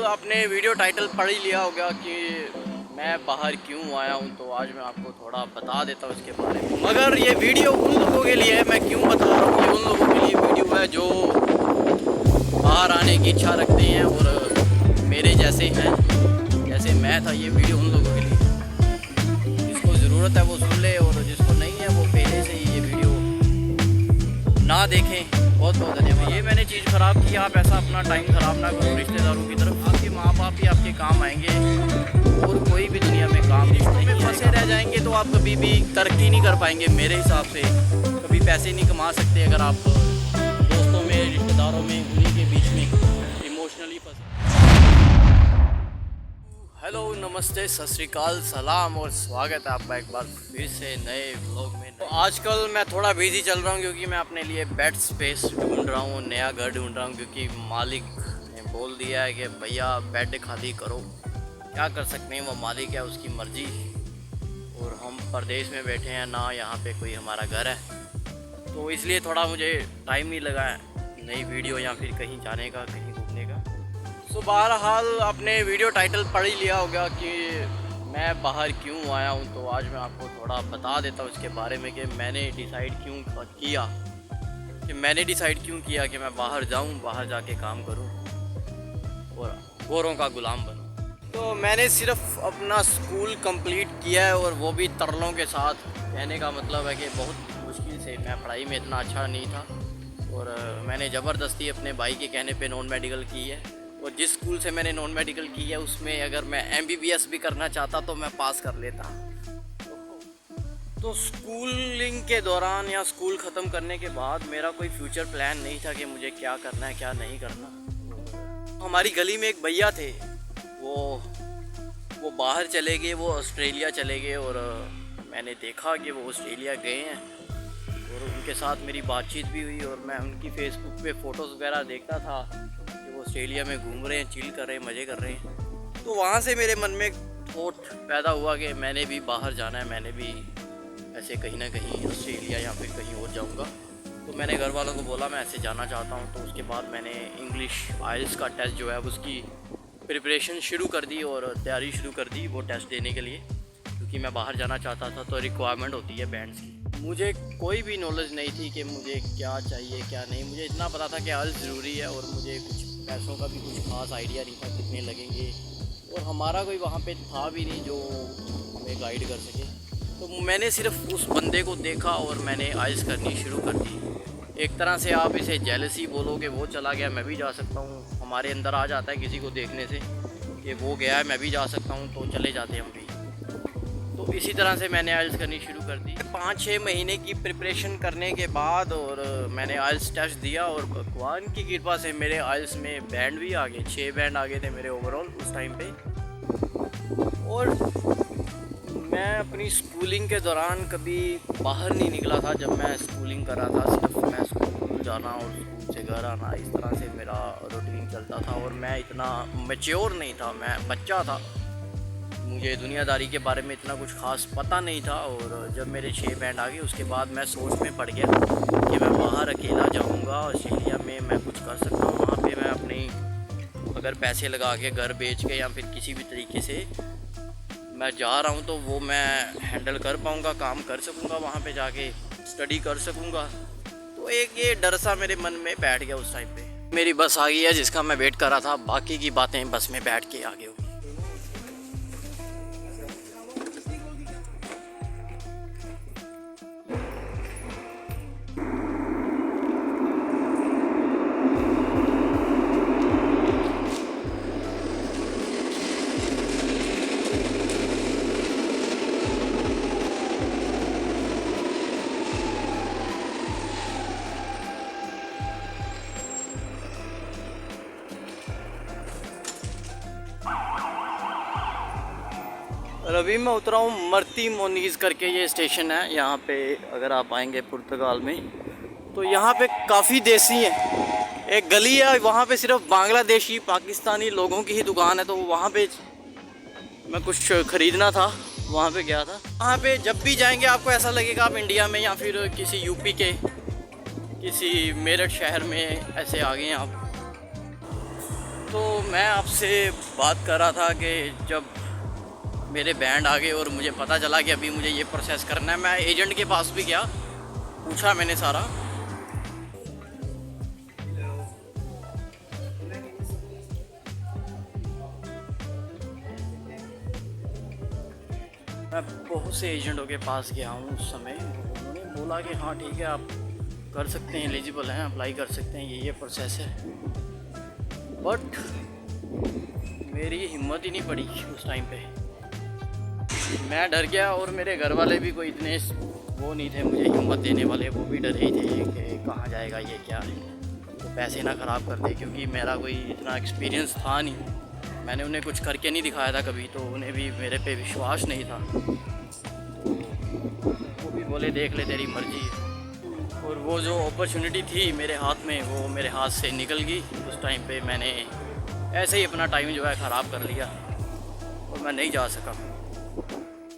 आपने video title पढ़ ही लिया होगा कि मैं बाहर क्यों आया हूँ, तो आज मैं आपको थोड़ा बता देता हूँ इसके बारे में। मगर ये वीडियो उन लोगों के लिए है, मैं क्यों बता रहा हूँ, ये उन लोगों के लिए वीडियो है जो बाहर आने की इच्छा रखते हैं और मेरे जैसे हैं, जैसे मैं था। ये वीडियो उन लोगों के लिए, जिसको ज़रूरत है वो सुन ले और जिसको नहीं है वो पहले से ही ये वीडियो ना देखें। बहुत बहुत धन्यवाद। ये मैंने चीज़ ख़राब की, आप ऐसा अपना टाइम ख़राब ना करो रिश्तेदारों की तरफ। आपके माँ बाप ही आपके काम आएंगे और कोई भी दुनिया में काम रिश्ते में फंसे रह जाएंगे तो आप कभी भी तरक्की नहीं कर पाएंगे। मेरे हिसाब से कभी पैसे नहीं कमा सकते अगर आप दोस्तों में, रिश्तेदारों में, उन्हीं के बीच में इमोशनली फंसे। हेलो, नमस्ते, सत श्री अकाल, सलाम और स्वागत है आपका एक बार फिर से नए व्लॉग में। तो आजकल मैं थोड़ा बिजी चल रहा हूँ क्योंकि मैं अपने लिए बेड स्पेस ढूंढ रहा हूँ, नया घर ढूंढ रहा हूँ, क्योंकि मालिक ने बोल दिया है कि भैया बेड खाली करो। क्या कर सकते हैं, वो मालिक है, उसकी मर्ज़ी। और हम परदेश में बैठे हैं ना, यहाँ पे कोई हमारा घर है, तो इसलिए थोड़ा मुझे टाइम नहीं लगा है नई वीडियो या फिर कहीं जाने का, कहीं घूमने का। तो बहरहाल आपने वीडियो टाइटल पढ़ ही लिया होगा कि मैं बाहर क्यों आया हूँ, तो आज मैं आपको थोड़ा बता देता हूँ इसके बारे में कि मैंने डिसाइड क्यों किया कि मैं बाहर जाऊँ, बाहर जाके काम करूँ और गोरों का गुलाम बनूँ। तो मैंने सिर्फ अपना स्कूल कंप्लीट किया है और वो भी तरलों के साथ। कहने का मतलब है कि बहुत मुश्किल से, मैं पढ़ाई में इतना अच्छा नहीं था और मैंने ज़बरदस्ती अपने भाई के कहने पे नॉन मेडिकल की है। और जिस स्कूल से मैंने नॉन मेडिकल की है उसमें अगर मैं MBBS भी करना चाहता तो मैं पास कर लेता। तो स्कूलिंग के दौरान या स्कूल ख़त्म करने के बाद मेरा कोई फ्यूचर प्लान नहीं था कि मुझे क्या करना है क्या नहीं करना। हमारी गली में एक भैया थे, वो बाहर चले गए, वो ऑस्ट्रेलिया चले गए और मैंने देखा कि वो ऑस्ट्रेलिया गए हैं और उनके साथ मेरी बातचीत भी हुई और मैं उनकी फेसबुक पे फ़ोटोज़ वगैरह देखता था कि वो ऑस्ट्रेलिया में घूम रहे हैं, चिल कर रहे हैं, मज़े कर रहे हैं। तो वहाँ से मेरे मन में एक थॉट पैदा हुआ कि मैंने भी बाहर जाना है, मैंने भी ऐसे कहीं ना कहीं ऑस्ट्रेलिया या फिर कहीं और जाऊँगा। तो मैंने घर वालों को बोला मैं ऐसे जाना चाहता हूँ। तो उसके बाद मैंने इंग्लिश IELTS का टेस्ट जो है उसकी प्रिपरेशन शुरू कर दी और तैयारी शुरू कर दी वो टेस्ट देने के लिए, क्योंकि मैं बाहर जाना चाहता था। तो रिक्वायरमेंट होती है बैंड्स की। मुझे कोई भी नॉलेज नहीं थी कि मुझे क्या चाहिए क्या नहीं। मुझे इतना पता था कि IELTS ज़रूरी है और मुझे कुछ पैसों का भी कुछ खास आइडिया नहीं था कितने लगेंगे, और हमारा कोई वहाँ पे था भी नहीं जो हमें गाइड कर सके। तो मैंने सिर्फ उस बंदे को देखा और मैंने IELTS करनी शुरू कर दी। एक तरह से आप इसे जेलसी बोलो कि वो चला गया मैं भी जा सकता हूँ। हमारे अंदर आ जाता है किसी को देखने से कि वो गया है मैं भी जा सकता हूँ, तो चले जाते हैं हम भी। तो इसी तरह से मैंने IELTS करनी शुरू कर दी। 5-6 महीने की प्रिपरेशन करने के बाद और मैंने IELTS टेस्ट दिया और भगवान की कृपा से मेरे IELTS में बैंड भी आ गए, 6 बैंड आ गए थे मेरे ओवरऑल उस टाइम पे। और मैं अपनी स्कूलिंग के दौरान कभी बाहर नहीं निकला था। जब मैं स्कूलिंग कर रहा था सिर्फ मैं स्कूल जाना और स्कूल से घर आना, इस तरह से मेरा रूटीन चलता था। और मैं इतना मैच्योर नहीं था, मैं बच्चा था, मुझे दुनियादारी के बारे में इतना कुछ खास पता नहीं था। और जब मेरे 6 बैंड आ गए उसके बाद मैं सोच में पड़ गया कि मैं बाहर अकेला जाऊंगा ऑस्ट्रेलिया में, मैं कुछ कर सकता हूँ वहाँ पे। मैं अपनी अगर पैसे लगा के घर बेच के या फिर किसी भी तरीके से मैं जा रहा हूँ तो वो मैं हैंडल कर पाऊँगा, काम कर सकूँगा, वहाँ पे जाके स्टडी कर सकूँगा। तो एक ये डर सा मेरे मन में बैठ गया उस टाइम पे। मेरी बस आ गई है जिसका मैं वेट कर रहा था, बाकी की बातें बस में बैठ के आगे होगी। अभी मैं उतरा हूँ मर्ती मोनीज़ करके, ये स्टेशन है यहाँ पे। अगर आप आएंगे पुर्तगाल में तो यहाँ पे काफ़ी देसी हैं। एक गली है वहाँ पे सिर्फ बांग्लादेशी पाकिस्तानी लोगों की ही दुकान है। तो वहाँ पे मैं कुछ ख़रीदना था, वहाँ पे गया था। वहाँ पे जब भी जाएंगे आपको ऐसा लगेगा आप इंडिया में या फिर किसी यूपी के किसी मेरठ शहर में ऐसे आ गए हैं आप। तो मैं आपसे बात कर रहा था कि जब मेरे बैंड आ गए और मुझे पता चला कि अभी मुझे ये प्रोसेस करना है, मैं एजेंट के पास भी गया, पूछा मैंने सारा। मैं बहुत से एजेंटों के पास गया हूँ उस समय। उन्होंने बोला कि हाँ ठीक है, आप कर सकते हैं, एलिजिबल हैं, अप्लाई कर सकते हैं, ये प्रोसेस है। बट मेरी हिम्मत ही नहीं पड़ी उस टाइम पे। मैं डर गया और मेरे घर वाले भी कोई इतने वो नहीं थे मुझे हिम्मत देने वाले, वो भी डरे ही थे कि कहाँ जाएगा ये, क्या है, तो पैसे ना ख़राब कर दे, क्योंकि मेरा कोई इतना एक्सपीरियंस था नहीं। मैंने उन्हें कुछ करके नहीं दिखाया था कभी, तो उन्हें भी मेरे पे विश्वास नहीं था। वो भी बोले देख ले, तेरी मर्जी है। और वो जो अपॉर्चुनिटी थी मेरे हाथ में, वो मेरे हाथ से निकल गई। उस टाइम पे मैंने ऐसे ही अपना टाइम जो है ख़राब कर लिया और मैं नहीं जा सका।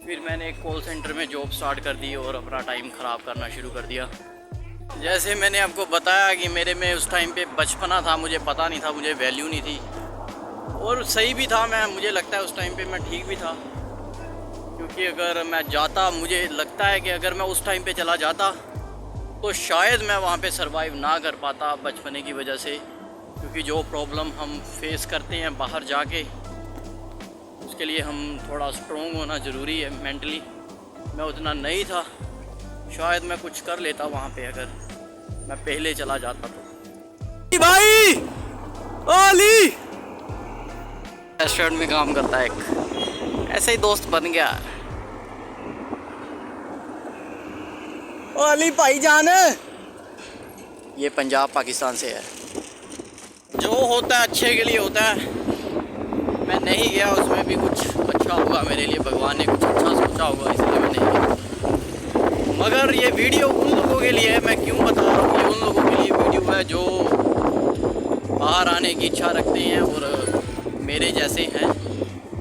फिर मैंने एक कॉल सेंटर में जॉब स्टार्ट कर दी और अपना टाइम ख़राब करना शुरू कर दिया। जैसे मैंने आपको बताया कि मेरे में उस टाइम पे बचपना था, मुझे पता नहीं था, मुझे वैल्यू नहीं थी। और सही भी था, मुझे लगता है उस टाइम पे मैं ठीक भी था, क्योंकि अगर मैं जाता, मुझे लगता है कि अगर मैं उस टाइम पे चला जाता तो शायद मैं वहाँ पे सरवाइव ना कर पाता बचपने की वजह से। क्योंकि जो प्रॉब्लम हम फेस करते हैं बाहर जाके, उसके लिए हम थोड़ा स्ट्रॉन्ग होना ज़रूरी है मेंटली। मैं उतना नहीं था, शायद मैं कुछ कर लेता वहाँ पे अगर मैं पहले चला जाता तो। भाई ओली रेस्टोरेंट में काम करता है एक, ऐसे ही दोस्त बन गया। ओली भाईजान, ये पंजाब पाकिस्तान से है। जो होता है अच्छे के लिए होता है। मैं नहीं गया, उसमें भी कुछ अच्छा होगा मेरे लिए, भगवान ने कुछ अच्छा सोचा होगा, इसलिए मैं नहीं गया। मगर ये वीडियो उन लोगों के लिए है, मैं क्यों बता रहा हूँ, ये उन लोगों के लिए वीडियो है जो बाहर आने की इच्छा रखते हैं और मेरे जैसे हैं,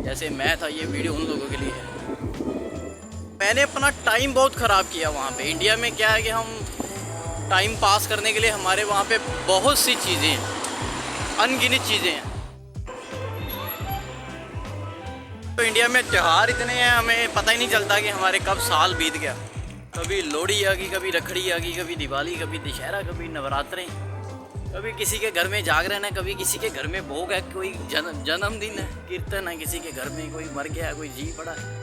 जैसे मैं था। ये वीडियो उन लोगों के लिए है। मैंने अपना टाइम बहुत ख़राब किया वहाँ पे। इंडिया में क्या है कि हम टाइम पास करने के लिए हमारे वहाँ पे बहुत सी चीज़ें हैं, अनगिनत चीज़ें हैं। तो इंडिया में त्यौहार इतने हैं, हमें पता ही नहीं चलता कि हमारे कब साल बीत गया। कभी लोहड़ी आ गई, कभी रखड़ी आ गई, कभी दिवाली, कभी दशहरा, कभी नवरात्रे, कभी किसी के घर में जागरण है, कभी किसी के घर में भोग है, कोई जन्मदिन है, कीर्तन है, किसी के घर में कोई मर गया, कोई जी पड़ा है।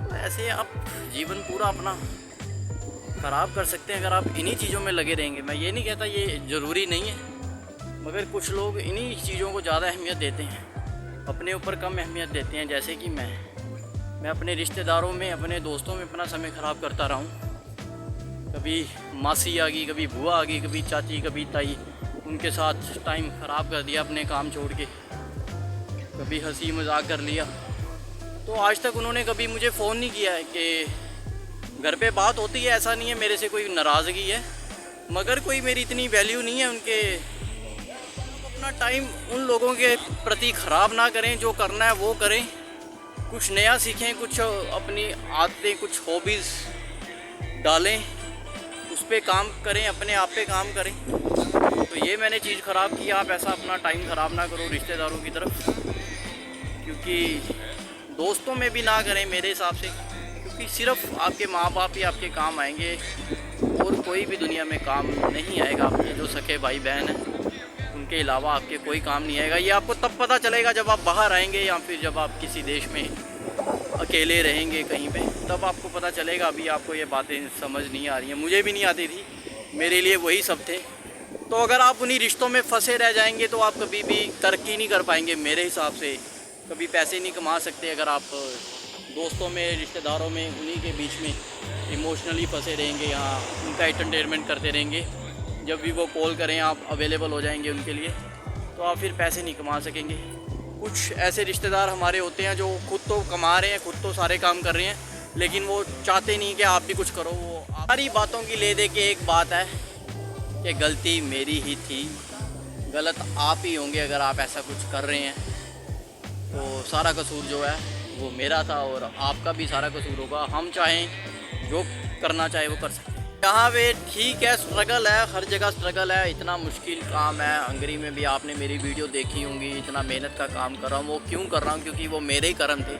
तो ऐसे आप जीवन पूरा अपना ख़राब कर सकते हैं अगर आप इन्हीं चीज़ों में लगे रहेंगे। मैं ये नहीं कहता ये ज़रूरी नहीं है, मगर कुछ लोग इन्हीं चीज़ों को ज़्यादा अहमियत देते हैं, अपने ऊपर कम अहमियत देते हैं। जैसे कि मैं अपने रिश्तेदारों में, अपने दोस्तों में अपना समय ख़राब करता रहा हूँ। कभी मासी आ गई, कभी बुआ आ गई, कभी चाची, कभी ताई, उनके साथ टाइम ख़राब कर दिया अपने काम छोड़ के। कभी हंसी मजाक कर लिया। तो आज तक उन्होंने कभी मुझे फ़ोन नहीं किया है कि घर पे बात होती है, ऐसा नहीं है मेरे से कोई नाराज़गी है, मगर कोई मेरी इतनी वैल्यू नहीं है उनके। अपना टाइम उन लोगों के प्रति ख़राब ना करें, जो करना है वो करें, कुछ नया सीखें, कुछ अपनी आदतें, कुछ हॉबीज़ डालें, उस पर काम करें, अपने आप पे काम करें। तो ये मैंने चीज़ ख़राब की। आप ऐसा अपना टाइम ख़राब ना करो रिश्तेदारों की तरफ, क्योंकि दोस्तों में भी ना करें मेरे हिसाब से, क्योंकि सिर्फ आपके माँ बाप ही आपके काम आएंगे और कोई भी दुनिया में काम नहीं आएगा। आपके जो सके भाई बहन हैं उनके अलावा आपके कोई काम नहीं आएगा। ये आपको तब पता चलेगा जब आप बाहर आएंगे, या फिर जब आप किसी देश में अकेले रहेंगे कहीं पे, तब आपको पता चलेगा। अभी आपको ये बातें समझ नहीं आ रही हैं, मुझे भी नहीं आती थी, मेरे लिए वही सब थे। तो अगर आप उन्हीं रिश्तों में फंसे रह जाएंगे तो आप कभी भी तरक्की नहीं कर पाएंगे मेरे हिसाब से, कभी पैसे नहीं कमा सकते। अगर आप दोस्तों में, रिश्तेदारों में, उन्हीं के बीच में इमोशनली फंसे रहेंगे, यहाँ उनका एंटरटेनमेंट करते रहेंगे, जब भी वो कॉल करें आप अवेलेबल हो जाएंगे उनके लिए, तो आप फिर पैसे नहीं कमा सकेंगे। कुछ ऐसे रिश्तेदार हमारे होते हैं जो खुद तो कमा रहे हैं, खुद तो सारे काम कर रहे हैं, लेकिन वो चाहते नहीं कि आप भी कुछ करो। वो सारी बातों की ले दे के एक बात है कि गलती मेरी ही थी, गलत आप ही होंगे अगर आप ऐसा कुछ कर रहे हैं। तो सारा कसूर जो है वो मेरा था और आपका भी सारा कसूर होगा। हम चाहें जो करना चाहे वो कर सकते हैं। यहाँ पे ठीक है, स्ट्रगल है, हर जगह स्ट्रगल है, इतना मुश्किल काम है। हंगरी में भी आपने मेरी वीडियो देखी होंगी, इतना मेहनत का काम कर रहा हूँ। वो क्यों कर रहा हूँ? क्योंकि वो मेरे ही कर्म थे,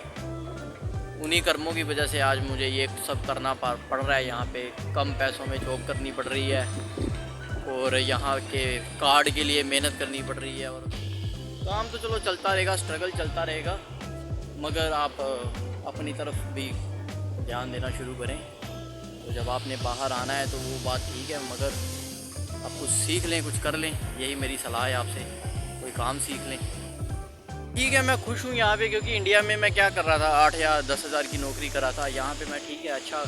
उन्हीं कर्मों की वजह से आज मुझे ये सब करना पड़ रहा है। यहाँ पे कम पैसों में जॉब करनी पड़ रही है और यहाँ के कार्ड के लिए मेहनत करनी पड़ रही है। और काम तो चलो चलता रहेगा, स्ट्रगल चलता रहेगा, मगर आप अपनी तरफ भी ध्यान देना शुरू करें। तो जब आपने बाहर आना है तो वो बात ठीक है, मगर आप कुछ सीख लें, कुछ कर लें, यही मेरी सलाह है आपसे। कोई काम सीख लें। ठीक है, मैं खुश हूँ यहाँ पे, क्योंकि इंडिया में मैं क्या कर रहा था, 8 या 10 हज़ार की नौकरी कर रहा था। यहाँ पे मैं ठीक है, अच्छा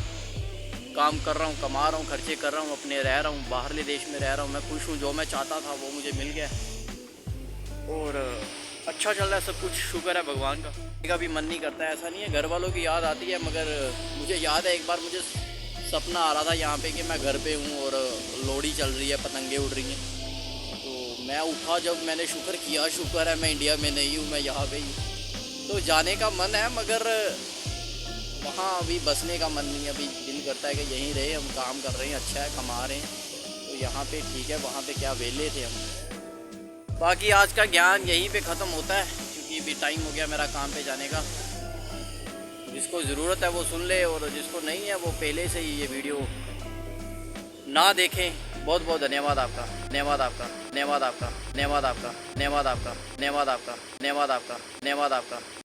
काम कर रहा हूँ, कमा रहा हूँ, खर्चे कर रहा हूँ, अपने रह रहा हूँ, बाहरले देश में रह रहा हूँ। मैं खुश हूँ, जो मैं चाहता था वो मुझे मिल गया और अच्छा चल रहा है सब कुछ, शुक्र है भगवान का। कभी मन नहीं करता है, ऐसा नहीं है, घर वालों की याद आती है, मगर मुझे याद है एक बार मुझे सपना आ रहा था यहाँ पे कि मैं घर पे हूँ और लोहड़ी चल रही है, पतंगे उड़ रही हैं। तो मैं उठा, जब मैंने शुक्र किया, शुक्र है मैं इंडिया में नहीं हूँ, मैं यहाँ पे ही। तो जाने का मन है, मगर वहाँ अभी बसने का मन नहीं है। अभी दिल करता है कि यहीं रहे, हम काम कर रहे हैं, अच्छा है, कमा रहे हैं, तो यहाँ पे ठीक है, वहाँ पे क्या वेले थे हम। बाकी आज का ज्ञान यहीं पे ख़त्म होता है, क्योंकि अभी टाइम हो गया मेरा काम पे जाने का। जिसको ज़रूरत है वो सुन ले, और जिसको नहीं है वो पहले से ही ये वीडियो ना देखें। बहुत बहुत धन्यवाद आपका, धन्यवाद आपका, धन्यवाद आपका, धन्यवाद आपका, धन्यवाद आपका, धन्यवाद आपका, धन्यवाद आपका, धन्यवाद आपका।